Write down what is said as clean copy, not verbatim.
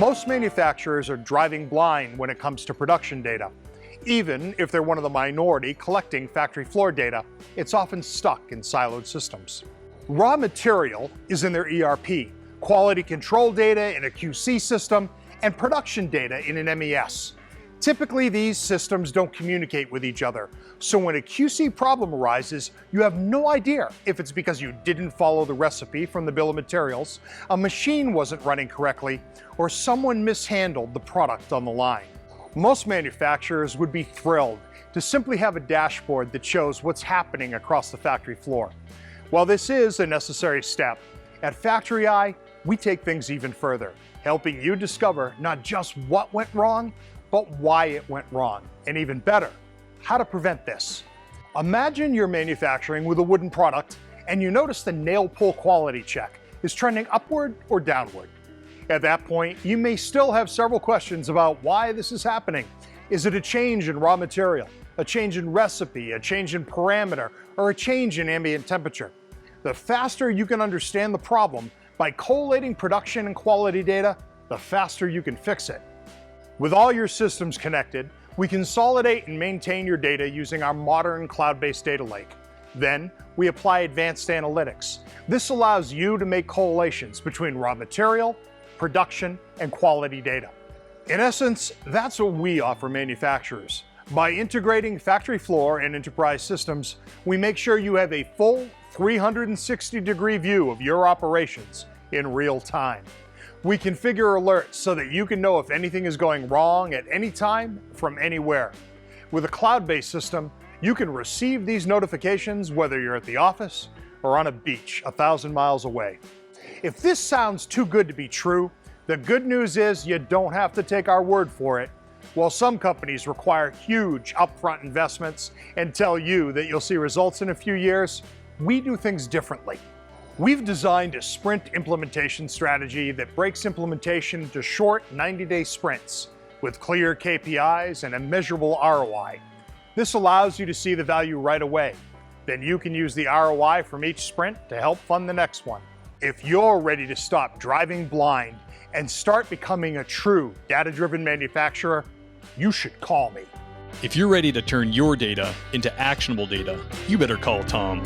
Most manufacturers are driving blind when it comes to production data. Even if they're one of the minority collecting factory floor data, it's often stuck in siloed systems. Raw material is in their ERP, quality control data in a QC system, and production data in an MES. Typically, these systems don't communicate with each other, so when a QC problem arises, you have no idea if it's because you didn't follow the recipe from the bill of materials, a machine wasn't running correctly, or someone mishandled the product on the line. Most manufacturers would be thrilled to simply have a dashboard that shows what's happening across the factory floor. While this is a necessary step, at FactoryEye, we take things even further, helping you discover not just what went wrong, but why it went wrong, and even better, how to prevent this. Imagine you're manufacturing with a wooden product and you notice the nail pull quality check is trending upward or downward. At that point, you may still have several questions about why this is happening. Is it a change in raw material, a change in recipe, a change in parameter, or a change in ambient temperature? The faster you can understand the problem by collating production and quality data, the faster you can fix it. With all your systems connected, we consolidate and maintain your data using our modern cloud-based data lake. Then, we apply advanced analytics. This allows you to make correlations between raw material, production, and quality data. In essence, that's what we offer manufacturers. By integrating factory floor and enterprise systems, we make sure you have a full 360-degree view of your operations in real time. We configure alerts so that you can know if anything is going wrong at any time from anywhere. With a cloud-based system, you can receive these notifications whether you're at the office or on a beach 1,000 miles away. If this sounds too good to be true, the good news is you don't have to take our word for it. While some companies require huge upfront investments and tell you that you'll see results in a few years, we do things differently. We've designed a sprint implementation strategy that breaks implementation into short 90-day sprints with clear KPIs and a measurable ROI. This allows you to see the value right away. Then you can use the ROI from each sprint to help fund the next one. If you're ready to stop driving blind and start becoming a true data-driven manufacturer, you should call me. If you're ready to turn your data into actionable data, you better call Tom.